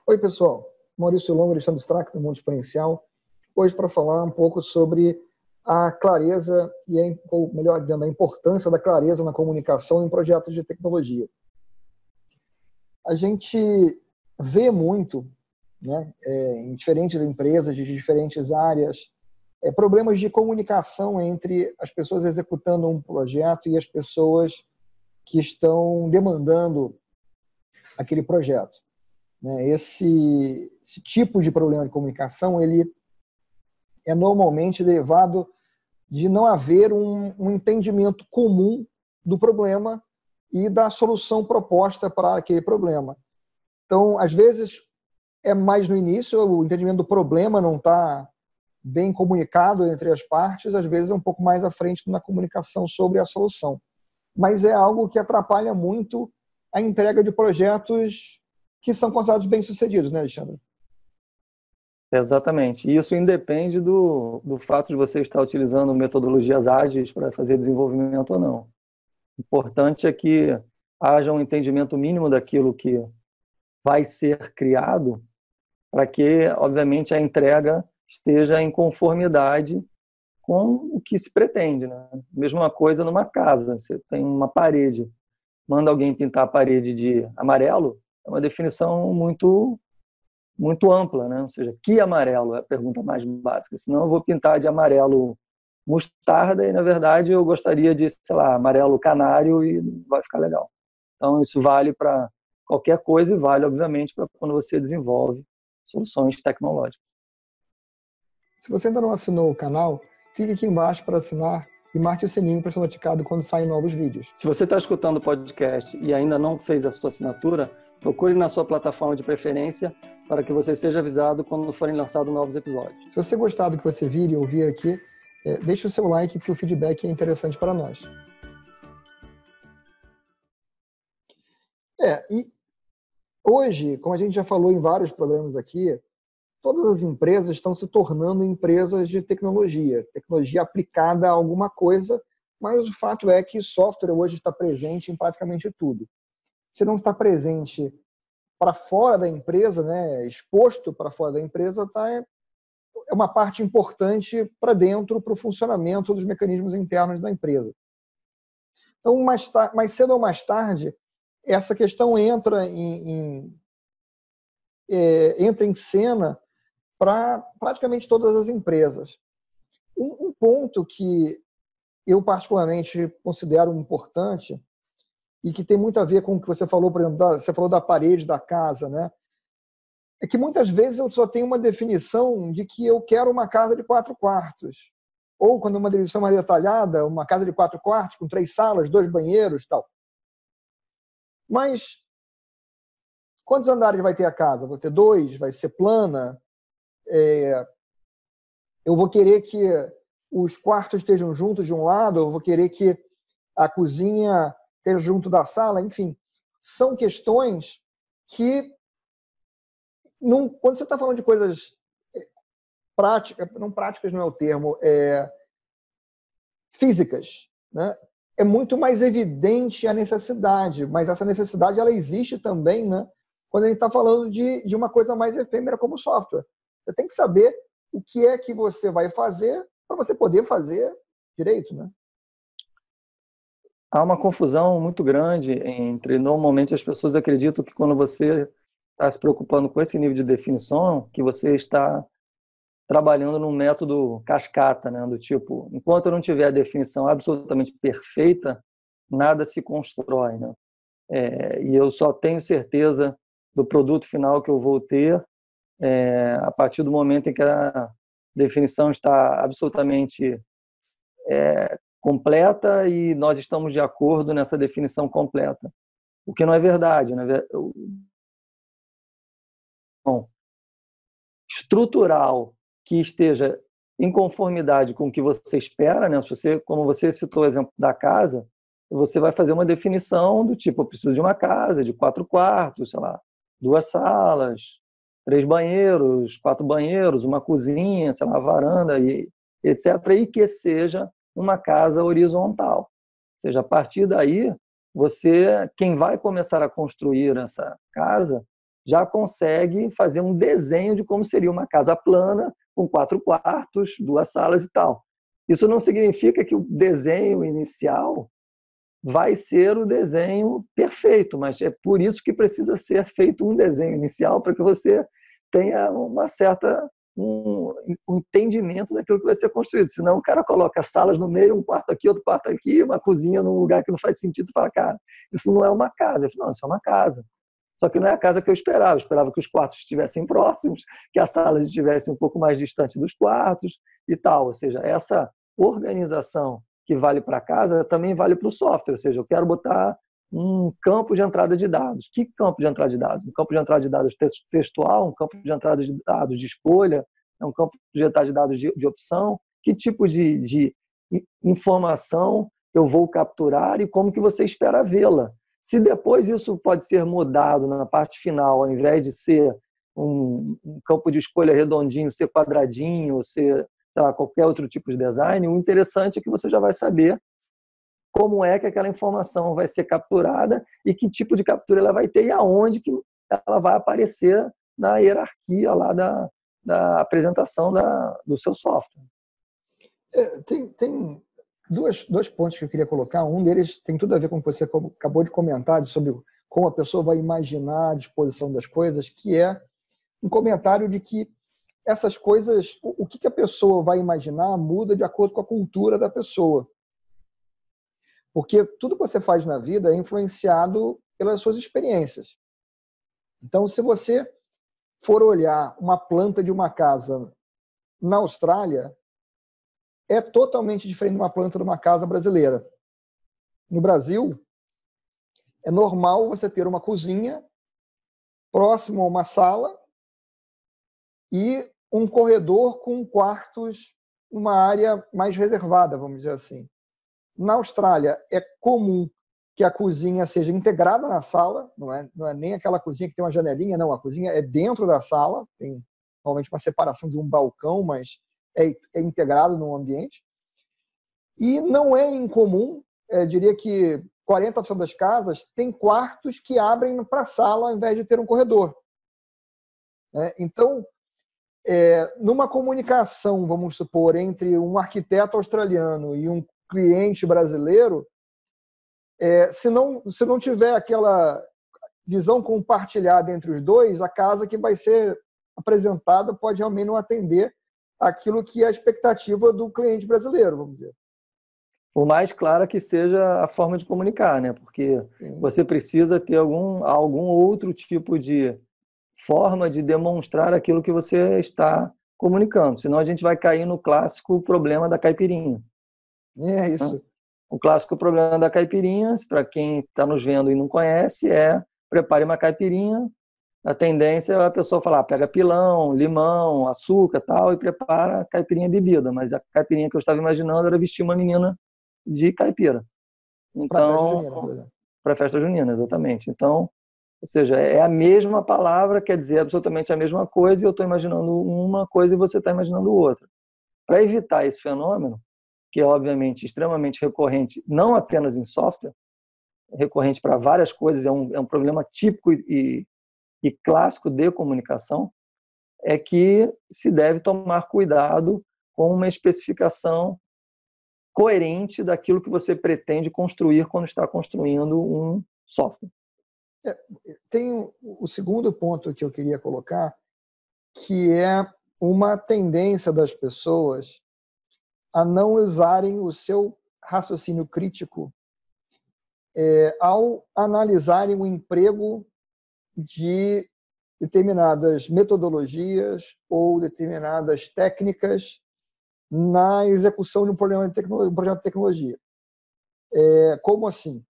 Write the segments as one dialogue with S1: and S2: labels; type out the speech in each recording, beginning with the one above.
S1: Oi, pessoal. Maurício Longo, Alexandre Strack, do Mundo Exponencial. Hoje para falar um pouco sobre a clareza ou melhor dizendo, a importância da clareza na comunicação em projetos de tecnologia. A gente vê muito, né, em diferentes empresas de diferentes áreas, problemas de comunicação entre as pessoas executando um projeto e as pessoas que estão demandando aquele projeto. Esse tipo de problema de comunicação ele é normalmente derivado de não haver um entendimento comum do problema e da solução proposta para aquele problema. Então, às vezes, é mais no início, o entendimento do problema não está bem comunicado entre as partes, às vezes é um pouco mais à frente na comunicação sobre a solução. Mas é algo que atrapalha muito a entrega de projetos que são considerados bem-sucedidos, né, Alexandre?
S2: Exatamente. E isso independe do fato de você estar utilizando metodologias ágeis para fazer desenvolvimento ou não. O importante é que haja um entendimento mínimo daquilo que vai ser criado para que, obviamente, a entrega esteja em conformidade com o que se pretende, né? Mesma coisa numa casa. Você tem uma parede, manda alguém pintar a parede de amarelo, é uma definição muito ampla, né? Ou seja, que amarelo é a pergunta mais básica. Senão eu vou pintar de amarelo mostarda e, na verdade, eu gostaria de, sei lá, amarelo canário e não vai ficar legal. Então, isso vale para qualquer coisa e vale, obviamente, para quando você desenvolve soluções tecnológicas.
S1: Se você ainda não assinou o canal, clique aqui embaixo para assinar e marque o sininho para ser notificado quando saem novos vídeos.
S2: Se você está escutando o podcast e ainda não fez a sua assinatura, procure na sua plataforma de preferência para que você seja avisado quando forem lançados novos episódios.
S1: Se você gostar do que você vir e ouvir aqui, deixe o seu like, porque o feedback é interessante para nós. E hoje, como a gente já falou em vários programas aqui, todas as empresas estão se tornando empresas de tecnologia aplicada a alguma coisa, mas o fato é que software hoje está presente em praticamente tudo. Se não está presente para fora da empresa, né, exposto para fora da empresa, é uma parte importante para dentro, para o funcionamento dos mecanismos internos da empresa. Então, mais cedo ou mais tarde, essa questão entra em cena para praticamente todas as empresas. Um ponto que eu particularmente considero importante e que tem muito a ver com o que você falou, por exemplo, você falou da parede da casa, né? É que muitas vezes eu só tenho uma definição de que eu quero uma casa de 4 quartos. Ou, quando uma definição mais detalhada, uma casa de 4 quartos, com 3 salas, 2 banheiros, tal. Mas quantos andares vai ter a casa? Vou ter 2? Vai ser plana? Eu vou querer que os quartos estejam juntos de um lado, eu vou querer que a cozinha esteja junto da sala, enfim. São questões que, quando você está falando de coisas práticas, não práticas não é o termo, físicas, né? É muito mais evidente a necessidade, mas essa necessidade ela existe também, né? Quando a gente está falando de uma coisa mais efêmera como software. Você tem que saber o que é que você vai fazer para você poder fazer direito, né?
S2: Há uma confusão muito grande entre, normalmente as pessoas acreditam que quando você está se preocupando com esse nível de definição, que você está trabalhando num método cascata, né? Do tipo, enquanto eu não tiver a definição absolutamente perfeita, nada se constrói, né? E eu só tenho certeza do produto final que eu vou ter a partir do momento em que a definição está absolutamente completa e nós estamos de acordo nessa definição completa. O que não é verdade, né? Estrutural que esteja em conformidade com o que você espera, né? Como você citou o exemplo da casa, você vai fazer uma definição do tipo, eu preciso de uma casa de 4 quartos, sei lá, 2 salas, 3 banheiros, 4 banheiros, uma cozinha, sei lá, varanda, e etc. E que seja uma casa horizontal. Ou seja, a partir daí, quem vai começar a construir essa casa, já consegue fazer um desenho de como seria uma casa plana, com 4 quartos, 2 salas e tal. Isso não significa que o desenho inicial vai ser o desenho perfeito, mas é por isso que precisa ser feito um desenho inicial para que você tenha um entendimento daquilo que vai ser construído. Senão o cara coloca salas no meio, um quarto aqui, outro quarto aqui, uma cozinha num lugar que não faz sentido. Você fala, cara, isso não é uma casa. Eu falo, não, isso é uma casa. Só que não é a casa que eu esperava. Eu esperava que os quartos estivessem próximos, que as salas estivessem um pouco mais distantes dos quartos e tal. Ou seja, essa organização que vale para casa também vale para o software. Ou seja, eu quero botar um campo de entrada de dados. Que campo de entrada de dados? Um campo de entrada de dados textual, um campo de entrada de dados de escolha, um campo de entrada de dados de opção? Que tipo de informação eu vou capturar e como que você espera vê-la? Se depois isso pode ser mudado na parte final, ao invés de ser um campo de escolha redondinho, ser quadradinho, ou ser, sei lá, qualquer outro tipo de design, o interessante é que você já vai saber como é que aquela informação vai ser capturada e que tipo de captura ela vai ter e aonde que ela vai aparecer na hierarquia lá da apresentação do seu software.
S1: Tem dois pontos que eu queria colocar. Um deles tem tudo a ver com o que você acabou de comentar sobre como a pessoa vai imaginar a disposição das coisas, que é um comentário de que essas coisas, o que a pessoa vai imaginar muda de acordo com a cultura da pessoa. Porque tudo que você faz na vida é influenciado pelas suas experiências. Então, se você for olhar uma planta de uma casa na Austrália, é totalmente diferente de uma planta de uma casa brasileira. No Brasil, é normal você ter uma cozinha próximo a uma sala e um corredor com quartos, uma área mais reservada, vamos dizer assim. Na Austrália, é comum que a cozinha seja integrada na sala, não é nem aquela cozinha que tem uma janelinha, não, a cozinha é dentro da sala, tem normalmente uma separação de um balcão, mas é integrado no ambiente. E não é incomum, diria que 40% das casas tem quartos que abrem para a sala ao invés de ter um corredor. Então, numa comunicação, vamos supor, entre um arquiteto australiano e um cliente brasileiro, se não tiver aquela visão compartilhada entre os dois, a casa que vai ser apresentada pode realmente não atender aquilo que é a expectativa do cliente brasileiro, vamos dizer.
S2: Por mais clara que seja a forma de comunicar, né? Porque você precisa ter algum outro tipo de forma de demonstrar aquilo que você está comunicando. Senão a gente vai cair no clássico problema da caipirinha.
S1: É isso.
S2: O clássico problema da caipirinha, para quem está nos vendo e não conhece, prepare uma caipirinha. A tendência é a pessoa falar, pega pilão, limão, açúcar tal, e prepara a caipirinha bebida. Mas a caipirinha que eu estava imaginando era vestir uma menina de caipira. Então, para festa junina, exatamente. Então, ou seja, é a mesma palavra, quer dizer absolutamente a mesma coisa, e eu estou imaginando uma coisa e você está imaginando outra. Para evitar esse fenômeno, que é obviamente extremamente recorrente, não apenas em software, recorrente para várias coisas, é um problema típico e clássico de comunicação, é que se deve tomar cuidado com uma especificação coerente daquilo que você pretende construir quando está construindo um software.
S1: Tem o segundo ponto que eu queria colocar, que é uma tendência das pessoas a não usarem o seu raciocínio crítico ao analisarem o emprego de determinadas metodologias ou determinadas técnicas na execução de um projeto de tecnologia. Como assim?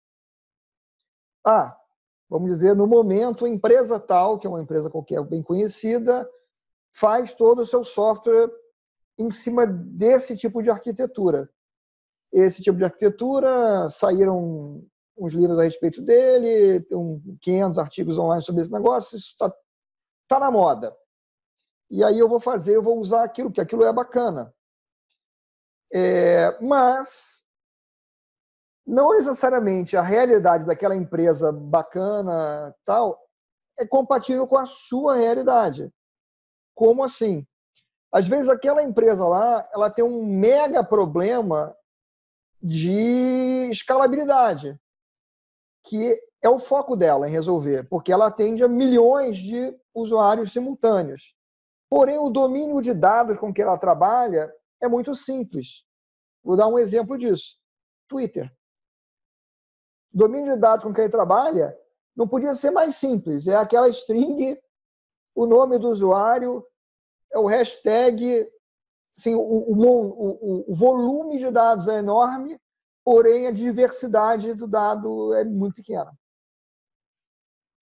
S1: Vamos dizer, no momento, a empresa tal, que é uma empresa qualquer bem conhecida, faz todo o seu software em cima desse tipo de arquitetura. Esse tipo de arquitetura, saíram uns livros a respeito dele, tem 500 artigos online sobre esse negócio, isso está na moda. E aí eu vou usar aquilo, porque aquilo é bacana. Mas não necessariamente a realidade daquela empresa bacana tal é compatível com a sua realidade. Como assim? Às vezes aquela empresa lá, ela tem um mega problema de escalabilidade, que é o foco dela em resolver, porque ela atende a milhões de usuários simultâneos. Porém, o domínio de dados com que ela trabalha é muito simples. Vou dar um exemplo disso. Twitter. O domínio de dados com que ele trabalha não podia ser mais simples. É aquela string, o nome do usuário, é o hashtag, assim, o volume de dados é enorme, porém a diversidade do dado é muito pequena.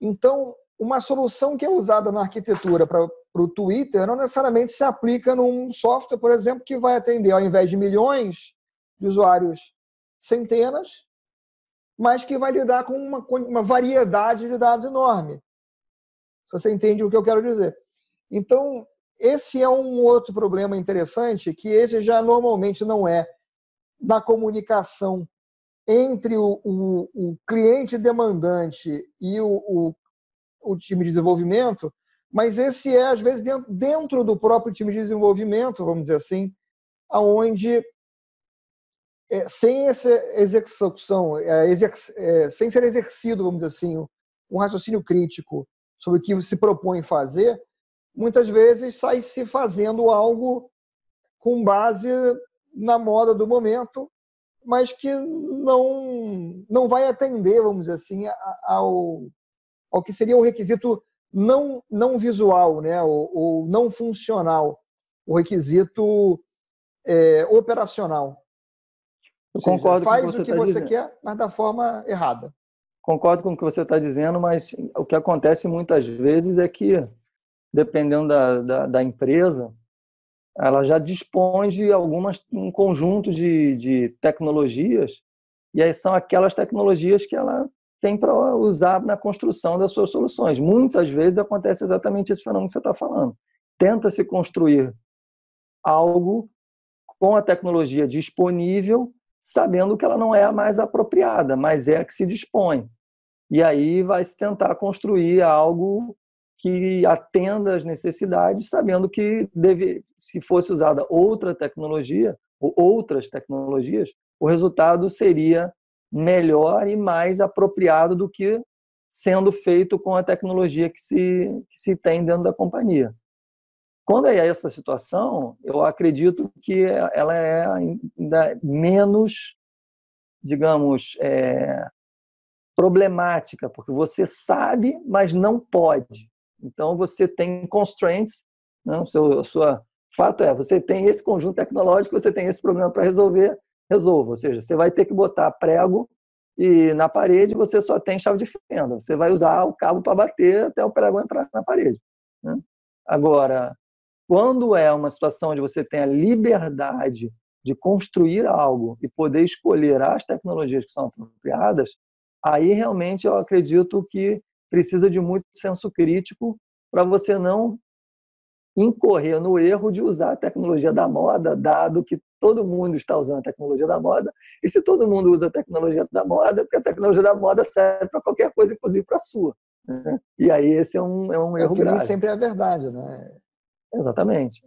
S1: Então, uma solução que é usada na arquitetura para o Twitter não necessariamente se aplica num software, por exemplo, que vai atender, ao invés de milhões de usuários, centenas, mas que vai lidar com uma variedade de dados enorme. Se você entende o que eu quero dizer. Então, esse é um outro problema interessante, que esse já normalmente não é na comunicação entre o cliente demandante e o time de desenvolvimento, mas esse é, às vezes, dentro do próprio time de desenvolvimento, vamos dizer assim, onde, sem essa execução, sem ser exercido, vamos dizer assim, um raciocínio crítico sobre o que se propõe fazer, muitas vezes sai se fazendo algo com base na moda do momento, mas que não vai atender, vamos dizer assim, ao que seria o requisito não visual, né, ou não funcional, o requisito operacional.
S2: Eu concordo com o que você
S1: Faz o que
S2: está
S1: você
S2: dizendo.
S1: quer, mas da forma errada.
S2: Concordo com o que você está dizendo, mas o que acontece muitas vezes é que, dependendo da empresa, ela já dispõe de um conjunto de tecnologias, e aí são aquelas tecnologias que ela tem para usar na construção das suas soluções. Muitas vezes acontece exatamente esse fenômeno que você está falando. Tenta-se construir algo com a tecnologia disponível, sabendo que ela não é a mais apropriada, mas é a que se dispõe. E aí vai se tentar construir algo que atenda às necessidades, sabendo que se fosse usada outra tecnologia ou outras tecnologias, o resultado seria melhor e mais apropriado do que sendo feito com a tecnologia que se tem dentro da companhia. Quando é essa situação, eu acredito que ela é ainda menos, digamos, problemática, porque você sabe, mas não pode. Então, você tem constraints, né? Fato é, você tem esse conjunto tecnológico, você tem esse problema para resolver, resolva. Ou seja, você vai ter que botar prego e na parede você só tem chave de fenda. Você vai usar o cabo para bater até o prego entrar na parede, né? Agora, quando é uma situação onde você tem a liberdade de construir algo e poder escolher as tecnologias que são apropriadas, aí realmente eu acredito que precisa de muito senso crítico para você não incorrer no erro de usar a tecnologia da moda, dado que todo mundo está usando a tecnologia da moda, e se todo mundo usa a tecnologia da moda, porque a tecnologia da moda serve para qualquer coisa, inclusive para a sua, né? E aí esse é um erro
S1: O que nem
S2: grave.
S1: sempre é a verdade, né?
S2: Exatamente.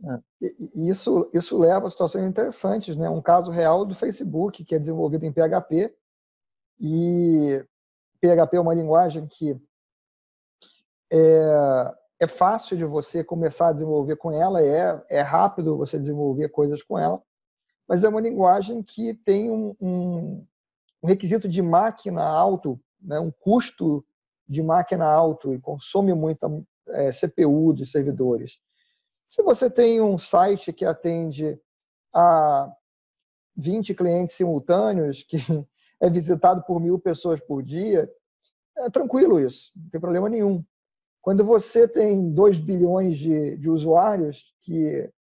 S1: E isso leva a situações interessantes, né? Um caso real do Facebook, que é desenvolvido em PHP, e PHP é uma linguagem que é fácil de você começar a desenvolver com ela, é rápido você desenvolver coisas com ela, mas é uma linguagem que tem um requisito de máquina alto, né? Um custo de máquina alto e consome muita CPU dos servidores. Se você tem um site que atende a 20 clientes simultâneos, que é visitado por 1.000 pessoas por dia, é tranquilo isso, não tem problema nenhum. Quando você tem 2 bilhões de usuários que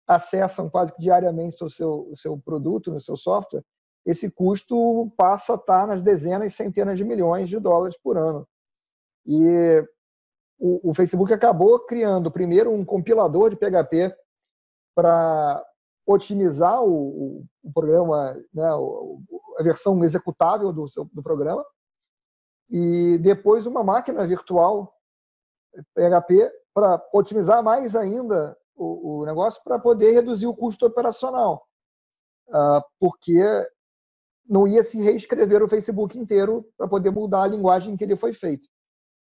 S1: acessam quase que diariamente o seu produto, no seu software, esse custo passa a estar nas dezenas e centenas de milhões de dólares por ano. E o Facebook acabou criando, primeiro, um compilador de PHP para otimizar o programa, né, a versão executável do programa, e depois uma máquina virtual PHP para otimizar mais ainda o negócio para poder reduzir o custo operacional, porque não ia se reescrever o Facebook inteiro para poder mudar a linguagem que ele foi feito.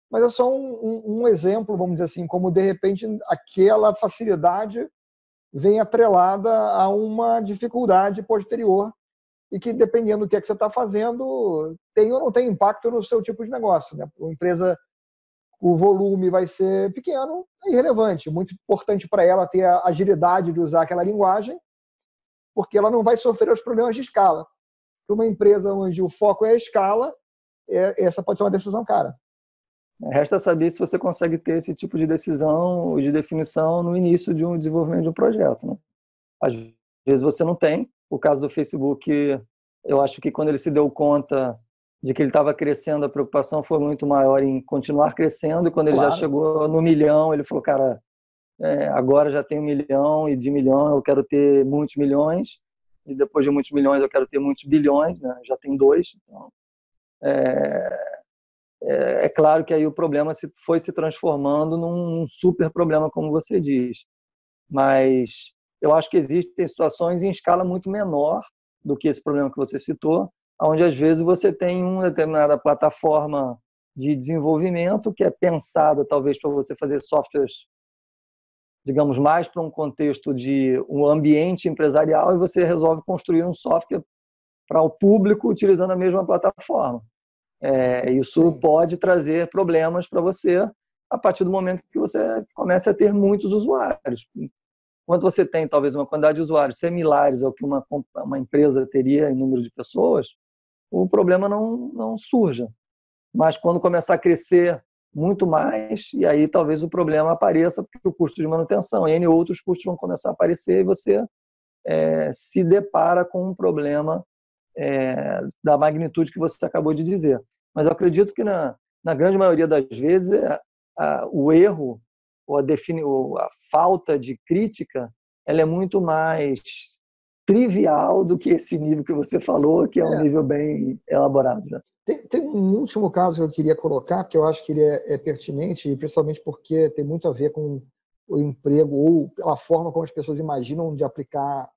S1: Mas é só um exemplo, vamos dizer assim, como de repente aquela facilidade vem atrelada a uma dificuldade posterior e que, dependendo do que você está fazendo, tem ou não tem impacto no seu tipo de negócio, né? Uma empresa, o volume vai ser pequeno, é irrelevante. Muito importante para ela ter a agilidade de usar aquela linguagem, porque ela não vai sofrer os problemas de escala. Para uma empresa onde o foco é a escala, essa pode ser uma decisão cara.
S2: Resta saber se você consegue ter esse tipo de decisão ou de definição no início de um desenvolvimento de um projeto, né? Às vezes você não tem. O caso do Facebook, eu acho que quando ele se deu conta de que ele estava crescendo, a preocupação foi muito maior em continuar crescendo, e quando ele já chegou no 1 milhão, ele falou, cara, agora já tem 1 milhão, e de 1 milhão eu quero ter muitos milhões, e depois de muitos milhões eu quero ter muitos bilhões, né? Já tem 2, então... É claro que aí o problema foi se transformando num super problema, como você diz. Mas eu acho que existem situações em escala muito menor do que esse problema que você citou, onde às vezes você tem uma determinada plataforma de desenvolvimento que é pensada talvez para você fazer softwares, digamos, mais para um contexto de um ambiente empresarial, e você resolve construir um software para o público utilizando a mesma plataforma. Isso pode trazer problemas para você a partir do momento que você começa a ter muitos usuários. Quando você tem talvez uma quantidade de usuários similares ao que uma empresa teria em número de pessoas, o problema não surja. Mas quando começar a crescer muito mais, e aí talvez o problema apareça, porque o custo de manutenção e outros custos vão começar a aparecer, e você se depara com um problema da magnitude que você acabou de dizer. Mas eu acredito que na grande maioria das vezes o erro ou a falta de crítica, ela é muito mais trivial do que esse nível que você falou, que é um nível bem elaborado. Né?
S1: Tem um último caso que eu queria colocar, que eu acho que ele é pertinente, principalmente porque tem muito a ver com o emprego ou a forma como as pessoas imaginam de aplicar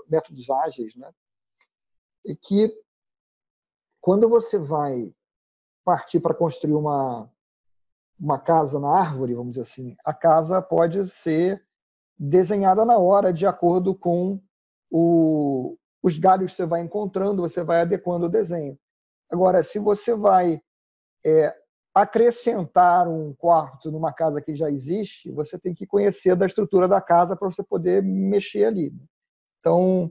S1: métodos ágeis, né? E que quando você vai partir para construir uma casa na árvore, vamos dizer assim, a casa pode ser desenhada na hora de acordo com os galhos que você vai encontrando, você vai adequando o desenho. Agora, se você vai acrescentar um quarto numa casa que já existe, você tem que conhecer da estrutura da casa para você poder mexer ali. Então,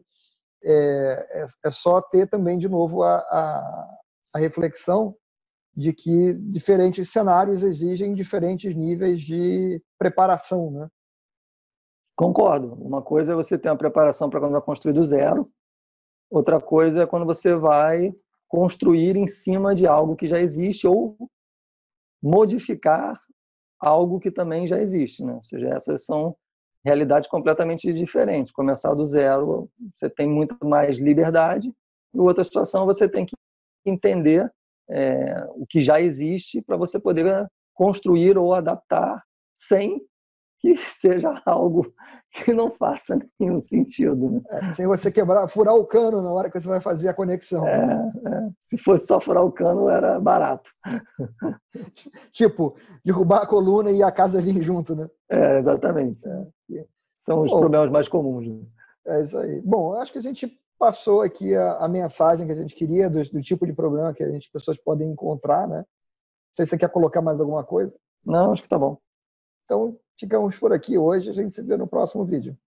S1: é só ter também, de novo, a reflexão de que diferentes cenários exigem diferentes níveis de preparação, né?
S2: Concordo. Uma coisa é você ter uma preparação para quando vai construir do zero, outra coisa é quando você vai construir em cima de algo que já existe ou modificar algo que também já existe, né? Ou seja, essas são realidades completamente diferentes. Começar do zero, você tem muito mais liberdade, e outra situação você tem que entender o que já existe para você poder construir ou adaptar sem que seja algo que não faça nenhum sentido. Né?
S1: Sem você furar o cano na hora que você vai fazer a conexão.
S2: Se fosse só furar o cano, era barato.
S1: Tipo, derrubar a coluna e a casa vir junto, né?
S2: Exatamente. São os problemas mais comuns. Né?
S1: É isso aí. Bom, acho que a gente passou aqui a mensagem que a gente queria do tipo de problema que as pessoas podem encontrar, né? Não sei se você quer colocar mais alguma coisa.
S2: Não, acho que tá bom.
S1: Então, ficamos por aqui hoje. A gente se vê no próximo vídeo.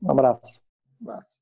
S2: Um abraço.
S1: Um abraço.